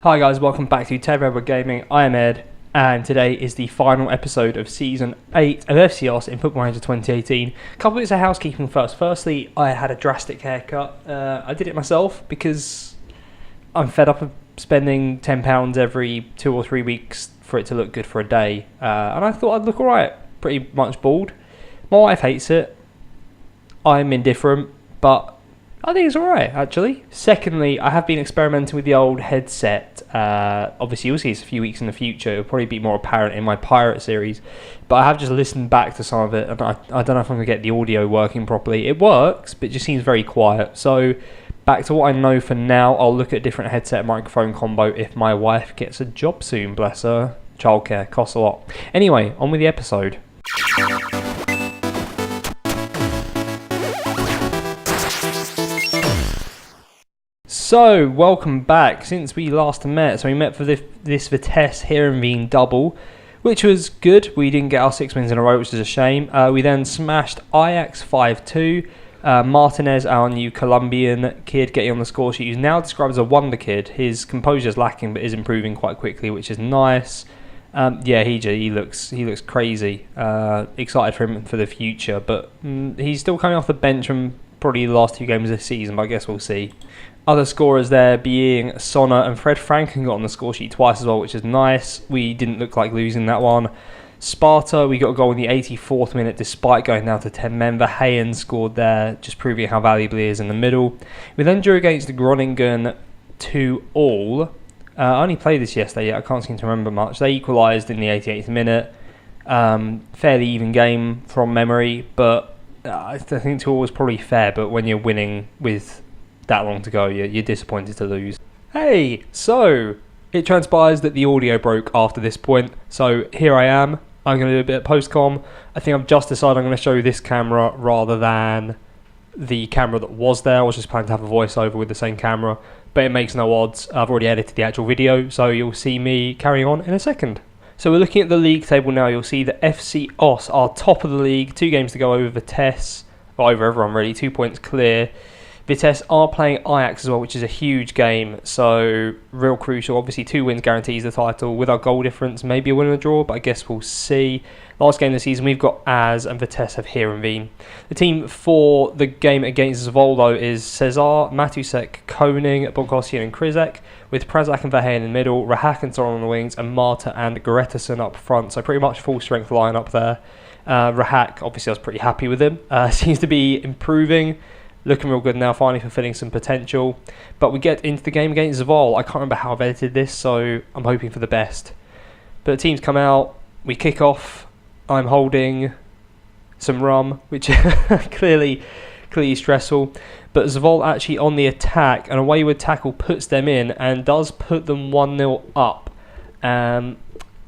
Hi guys, welcome back to TedRedwood Gaming. I am Ed, and today is the final episode of Season 8 of FCOS in Football Manager 2018. A couple bits of housekeeping first. Firstly, I had a drastic haircut. I did it myself because I'm fed up of spending £10 every 2 or 3 weeks for it to look good for a day. And I thought I'd look alright, pretty much bald. My wife hates it. I'm indifferent, but I think it's alright, actually. Secondly, I have been experimenting with the old headset. Obviously, you'll see this a few weeks in the future. It'll probably be more apparent in my Pirate series. But I have just listened back to some of it, and I don't know if I'm going to get the audio working properly. It works, but it just seems very quiet. So, back to what I know for now. I'll look at a different headset microphone combo if my wife gets a job soon, bless her. Childcare costs a lot. Anyway, on with the episode. So, welcome back. Since we last met, we met for this Vitesse Heerenveen double, which was good. We didn't get our 6 wins in a row, which is a shame. We then smashed Ajax 5-2. Martinez, our new Colombian kid, getting on the score sheet, who's now described as a wonder kid. His composure is lacking, but is improving quite quickly, which is nice. He looks crazy. Excited for him for the future, but he's still coming off the bench from probably the last 2 games this season, but I guess we'll see. Other scorers there being Sonna and Fred Franken got on the score sheet twice as well, which is nice. We didn't look like losing that one. Sparta, we got a goal in the 84th minute despite going down to 10 men. Verheyen scored there, just proving how valuable he is in the middle. We then drew against Groningen 2-2. I only played this yesterday, I can't seem to remember much. They equalised in the 88th minute. Fairly even game from memory, but I think 2-2 was probably fair, but when you're winning with that long to go, you're disappointed to lose. Hey, so it transpires that the audio broke after this point, so here I am. I'm going to do a bit of post-com. I think I've just decided I'm going to show you this camera rather than the camera that was there. I was just planning to have a voiceover with the same camera, but it makes no odds. I've already edited the actual video, so you'll see me carrying on in a second. So we're looking at the league table now. You'll see that FCOS are top of the league, 2 games to go over Vitesse, or over everyone really, 2 points clear. Vitesse are playing Ajax as well, which is a huge game, so real crucial. Obviously 2 wins guarantees the title. With our goal difference, maybe a win and a draw, but I guess we'll see. Last game of the season, we've got Az and Vitesse have Heerenveen. The team for the game against Zwolle is Cesar, Matusek, Koning, Bonkosian and Krizek, with Prazak and Verheyen in the middle, Rahak and Soron on the wings, and Marta and Gretason up front, so pretty much full strength line up there. Rahak, obviously I was pretty happy with him. Seems to be improving. Looking real good now, finally fulfilling some potential. But we get into the game against Zwolle. I can't remember how I've edited this, so I'm hoping for the best. But the teams come out, we kick off. I'm holding some rum, which clearly stressful. But Zwolle actually on the attack, and a wayward tackle puts them in and does put them 1-0 up.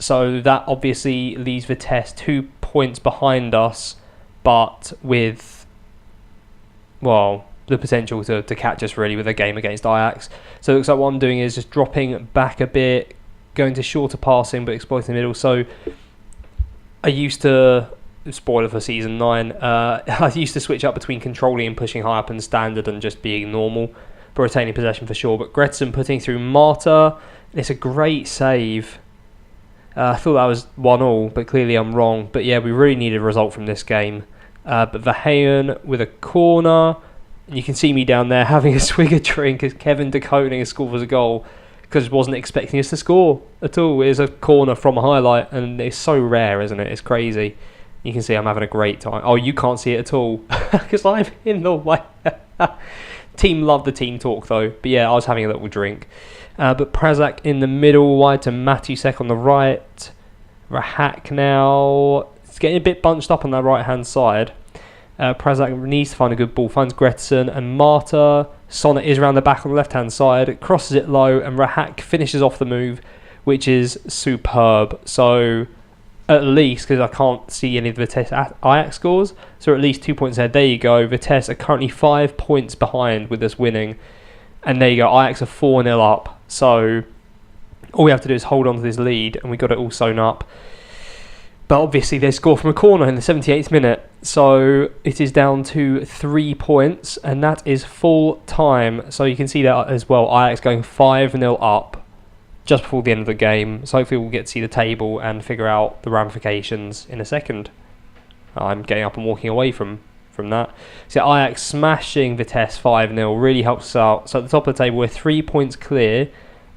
So that obviously leaves Vitesse 2 points behind us, but with the potential to catch us really with a game against Ajax. So it looks like what I'm doing is just dropping back a bit, going to shorter passing but exploiting the middle. So I used to, spoiler for Season 9, I used to switch up between controlling and pushing high up in standard and just being normal, but retaining possession for sure. But Gretson putting through Marta, it's a great save. I thought that was 1-1, but clearly I'm wrong. But yeah, we really needed a result from this game. But Verheyen with a corner, and you can see me down there having a swig of drink as Kevin De Koning has scored as a goal, because I wasn't expecting us to score at all. It is a corner from a highlight, and it's so rare, isn't it? It's crazy. You can see I'm having a great time. Oh, you can't see it at all because I'm in the way. Team love the team talk though, but yeah, I was having a little drink. But Prazak in the middle, wide to Matusek on the right. Rahak now, it's getting a bit bunched up on that right hand side. Prazak needs to find a good ball, finds Gretson and Marta. Sonna is around the back on the left hand side, crosses it low, and Rahak finishes off the move, which is superb. So at least, because I can't see any of the Vitesse Ajax scores, so at least 2 points ahead. There you go. Vitesse are currently 5 points behind with us winning, and there you go. Ajax are 4-0 up. So all we have to do is hold on to this lead, and we got it all sewn up. But obviously they score from a corner in the 78th minute. So it is down to 3 points, and that is full time. So you can see that as well. Ajax going 5-0 up. just before the end of the game. So hopefully we'll get to see the table and figure out the ramifications in a second. I'm getting up and walking away from that. So Ajax smashing Vitesse 5-0 really helps us out. So at the top of the table, we're 3 points clear,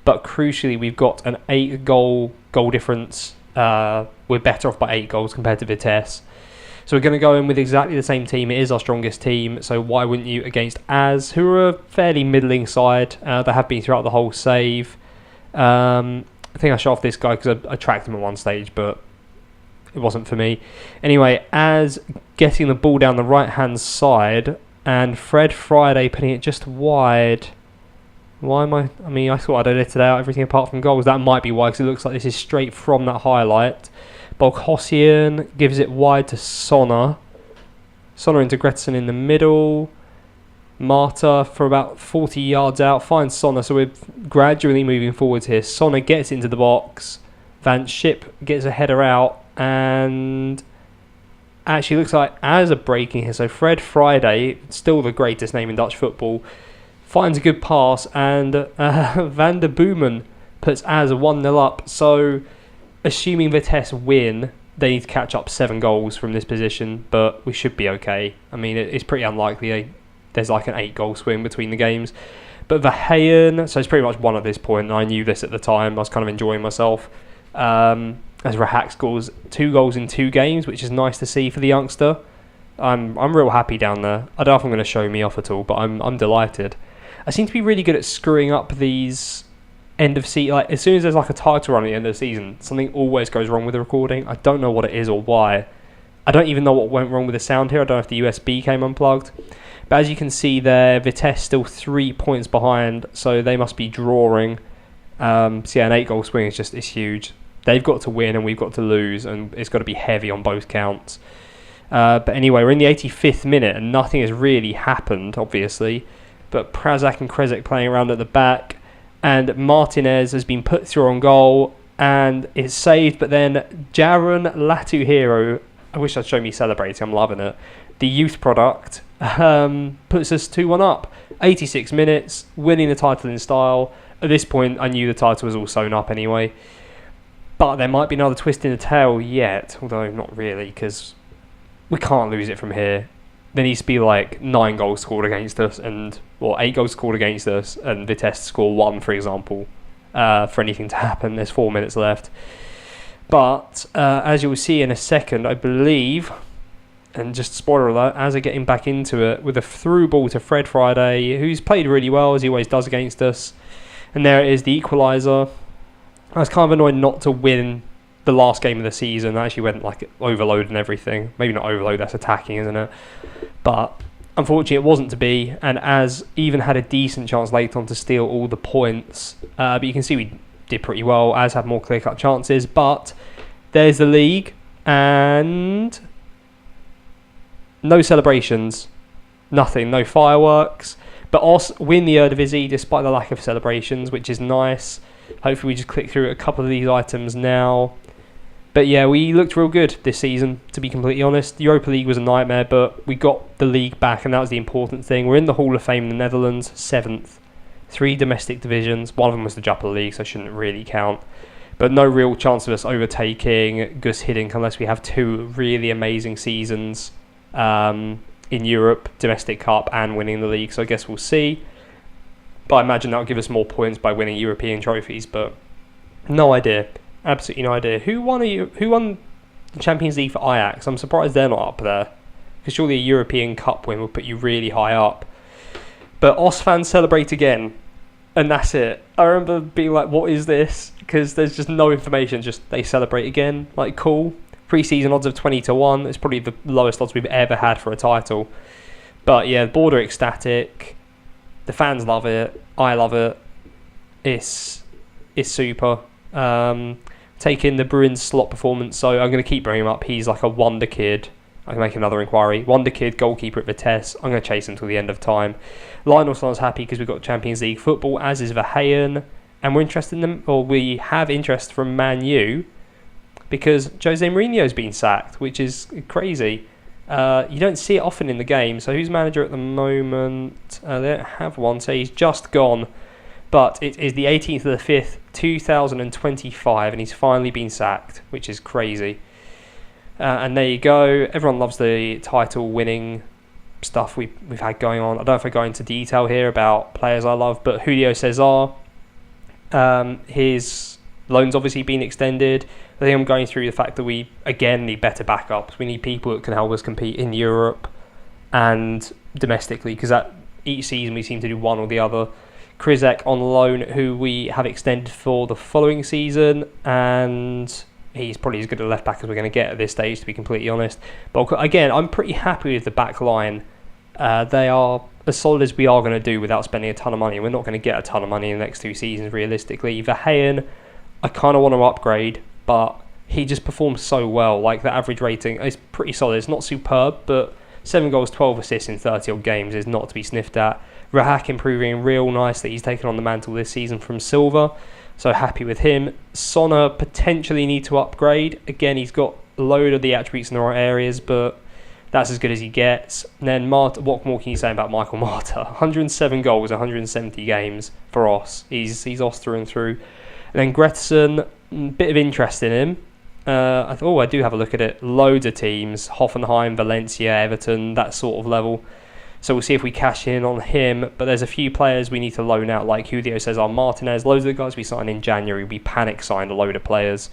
but crucially we've got an 8 goal difference. We're better off by 8 goals compared to Vitesse. So we're going to go in with exactly the same team. It is our strongest team, so why wouldn't you against AS, who are a fairly middling side. They have been throughout the whole save. I think I shot off this guy because I tracked him at one stage, but it wasn't for me. Anyway, AS getting the ball down the right-hand side, and Fred Friday putting it just wide. Why am I mean, I thought I'd edited out everything apart from goals. That might be why, because it looks like this is straight from that highlight. Bolkhossian gives it wide to Sonner. Sonner into Gretsen in the middle. Marta for about 40 yards out. Finds Sonner, so we're gradually moving forwards here. Sonner gets into the box. Van Schip gets a header out. And actually looks like AS are breaking here. So Fred Friday, still the greatest name in Dutch football, finds a good pass. And Van der Boomen puts AS 1-0 up. So assuming Vitesse win, they need to catch up 7 goals from this position, but we should be okay. I mean, it's pretty unlikely. There's like an 8-goal swing between the games. But Verheyen, so it's pretty much one at this point, and I knew this at the time. I was kind of enjoying myself. As Rahak scores 2 goals in 2 games, which is nice to see for the youngster. I'm real happy down there. I don't know if I'm going to show me off at all, but I'm delighted. I seem to be really good at screwing up these end of season. Like as soon as there's like a title run at the end of the season, something always goes wrong with the recording. I don't know what it is or why. I don't even know what went wrong with the sound here. I don't know if the USB came unplugged. But as you can see there, Vitesse still 3 points behind, so they must be drawing. So yeah, an 8-goal swing is just huge. They've got to win and we've got to lose, and it's got to be heavy on both counts. But anyway, we're in the 85th minute and nothing has really happened, obviously. But Prazak and Krezek playing around at the back, and Martinez has been put through on goal and is saved. But then Jaron Latuhero, I wish I'd show me celebrating, I'm loving it. The youth product puts us 2-1 up. 86 minutes, winning the title in style. At this point, I knew the title was all sewn up anyway. But there might be another twist in the tail yet, although not really, because we can't lose it from here. There needs to be like 9 goals scored against us, or 8 goals scored against us, and Vitesse score 1, for example, for anything to happen. There's 4 minutes left. But as you'll see in a second, I believe, and just spoiler alert, as they're getting back into it with a through ball to Fred Friday, who's played really well as he always does against us. And there it is, the equaliser. I was kind of annoyed not to win the last game of the season. I actually went like overload and everything. Maybe not overload, that's attacking, isn't it? But unfortunately it wasn't to be, and AS even had a decent chance late on to steal all the points. But you can see we did pretty well. AS had more clear-cut chances, but there's the league, and no celebrations, nothing, no fireworks. But us win the Eredivisie despite the lack of celebrations, which is nice. Hopefully we just click through a couple of these items now. But yeah, we looked real good this season, to be completely honest. The Europa League was a nightmare, but we got the league back, and that was the important thing. We're in the Hall of Fame in the Netherlands, 7th. 3 domestic divisions. One of them was the Jupiler League, so it shouldn't really count. But no real chance of us overtaking Gus Hiddink unless we have 2 really amazing seasons in Europe, Domestic Cup, and winning the league. So I guess we'll see. But I imagine that'll give us more points by winning European trophies, but no idea. Absolutely no idea. Who won the Champions League for Ajax? I'm surprised they're not up there, because surely a European Cup win would put you really high up. But OS fans celebrate again, and that's it. I remember being like, what is this? Because there's just no information, just they celebrate again. Like, cool. Pre-season odds of 20-1. It's probably the lowest odds we've ever had for a title. But yeah, the board are ecstatic. The fans love it. I love it. It's super. Taking the Bruins slot performance, so I'm going to keep bringing him up. He's like a wonder kid. I can make another inquiry. Wonder kid, goalkeeper at Vitesse. I'm going to chase him till the end of time. Lionel sounds happy because we've got Champions League football, as is Verheyen, and we're interested in them, or we have interest from Man U, because Jose Mourinho's been sacked, which is crazy. You don't see it often in the game. So who's manager at the moment? They don't have one, so he's just gone. But it is the 18th of the 5th, 2025, and he's finally been sacked, which is crazy. And there you go. Everyone loves the title-winning stuff we've had going on. I don't know if I go into detail here about players I love, but Julio Cesar, his loan's obviously been extended. I think I'm going through the fact that we, again, need better backups. We need people that can help us compete in Europe and domestically, because each season we seem to do one or the other. Krizek on loan, who we have extended for the following season, and he's probably as good a left back as we're going to get at this stage, to be completely honest. But again, I'm pretty happy with the back line. They are as solid as we are going to do without spending a ton of money. We're not going to get a ton of money in the next 2 seasons, realistically. Verheyen, I kind of want to upgrade, but he just performs so well. Like, the average rating is pretty solid. It's not superb, but 7 goals, 12 assists in 30 odd games is not to be sniffed at. Rahak improving real nice, that he's taken on the mantle this season from Silva. So happy with him. Sona potentially need to upgrade. Again, he's got a load of the attributes in the right areas, but that's as good as he gets. And then Marta, what more can you say about Michael Marta? 107 goals, 170 games for Os. He's Os through and through. And then Gretchen, bit of interest in him. I do have a look at it. Loads of teams. Hoffenheim, Valencia, Everton, that sort of level. So we'll see if we cash in on him. But there's a few players we need to loan out, like Julio Cesar Martinez. Loads of the guys we signed in January, we panic signed a load of players.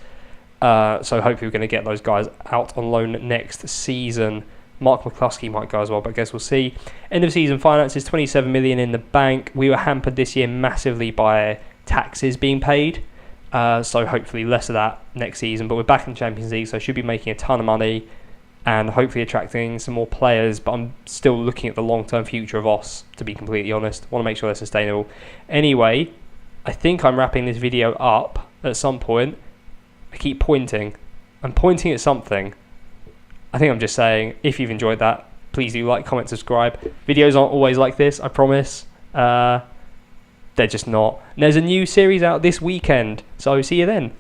So hopefully we're going to get those guys out on loan next season. Mark McCluskey might go as well, but I guess we'll see. End of season finances, 27 million in the bank. We were hampered this year massively by taxes being paid. So hopefully less of that next season. But we're back in the Champions League, so should be making a ton of money and hopefully attracting some more players. But I'm still looking at the long-term future of Os, to be completely honest. I want to make sure they're sustainable. Anyway, I think I'm wrapping this video up at some point. I keep pointing. I'm pointing at something. I think I'm just saying, if you've enjoyed that, please do like, comment, subscribe. Videos aren't always like this, I promise. They're just not. And there's a new series out this weekend, so see you then.